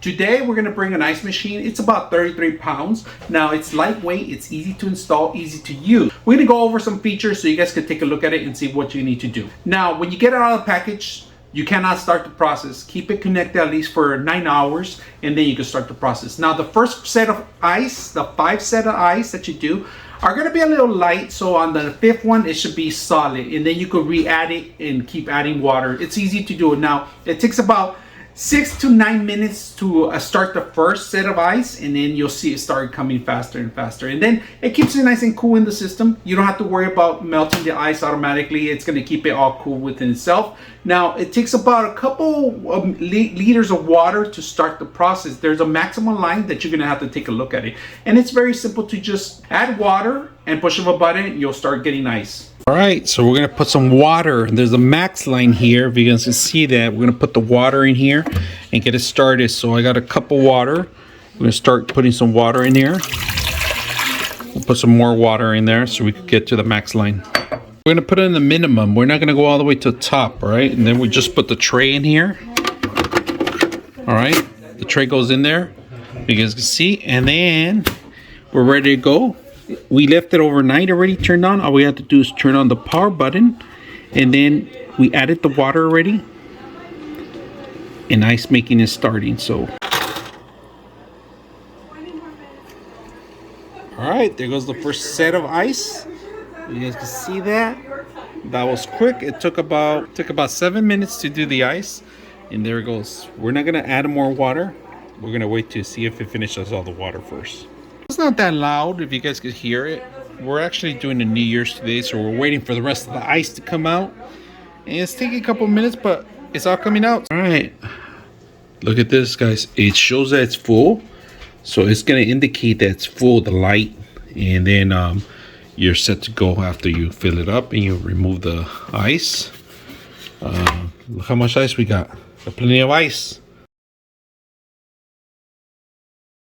Today we're going to bring an ice machine. It's about 33 pounds. Now it's lightweight, it's easy to install, easy to use. We're going to go over some features so you guys can take a look at it and see what you need to do. Now when you get it out of the package, you cannot start the process. Keep it connected at least for 9 hours and then you can start the process. Now the first set of ice, the 5 set of ice that you do, are going to be a little light, so on the 5th one it should be solid, and then you could re-add it and keep adding water. It's easy to do it. Now it takes about 6 to 9 minutes to start the first set of ice, and then you'll see it start coming faster and faster, and then it keeps it nice and cool in the system. You don't have to worry about melting the ice automatically. It's going to keep it all cool within itself. Now it takes about a couple of liters of water to start the process. There's a maximum line that you're going to have to take a look at it, and it's very simple to just add water and push of a button and you'll start getting ice. All right, so we're gonna put some water. There's a max line here. If you guys can see that, we're gonna put the water in here and get it started. So I got a cup of water. I'm gonna start putting some water in here. We'll put some more water in there so we can get to the max line. We're gonna put it in the minimum. We're not gonna go all the way to the top, all right? And then we just put the tray in here. All right, the tray goes in there. You guys can see, and then we're ready to go. We left it overnight already turned on. All we have to do is turn on the power button, and then we added the water already, and ice making is starting. So all right, there goes the first set of ice. You guys can see that. That was quick. It took about 7 minutes to do the ice, and there it goes. We're not gonna add more water. We're gonna wait to see if it finishes all the water first. It's not that loud if you guys could hear it. We're actually doing the New Year's today, so we're waiting for the rest of the ice to come out. And it's taking a couple minutes, but it's all coming out. All right, look at this, guys. It shows that it's full, so it's gonna indicate that it's full, the light, and then you're set to go after you fill it up and you remove the ice. Look how much ice we got. Got plenty of ice.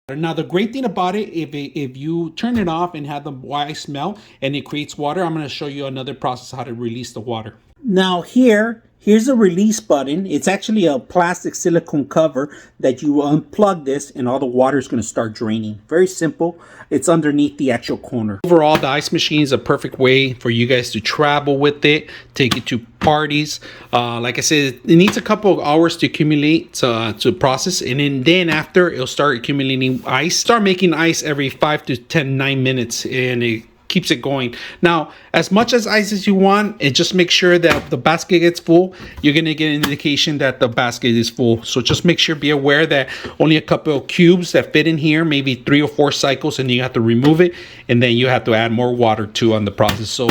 Now the great thing about it, if you turn it off and have the ice melt and it creates water, I'm going to show you another process how to release the water. Now here's a release button. It's actually a plastic silicone cover that you unplug this and all the water is going to start draining. Very simple. It's underneath the actual corner. Overall, the ice machine is a perfect way for you guys to travel with it, take it to parties. Like I said, it needs a couple of hours to accumulate to process, and then after it'll start accumulating ice. Start making ice every 5 to 9 minutes, and it keeps it going. Now, as much as ice as you want, and just make sure that the basket gets full. You're gonna get an indication that the basket is full. So just make sure, be aware that only a couple of cubes that fit in here, maybe 3 or 4 cycles, and you have to remove it, and then you have to add more water too on the process. So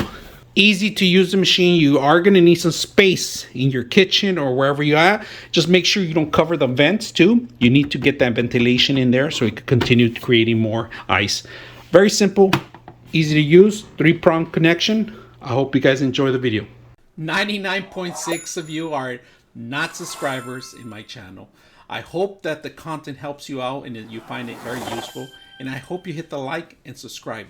easy to use the machine. You are going to need some space in your kitchen or wherever you're at. Just make sure you don't cover the vents too. You need to get that ventilation in there so it can continue creating more ice. Very simple, easy to use, 3-prong connection. I hope you guys enjoy the video. 99.6 of you are not subscribers in my channel. I hope that the content helps you out and that you find it very useful. And I hope you hit the like and subscribe.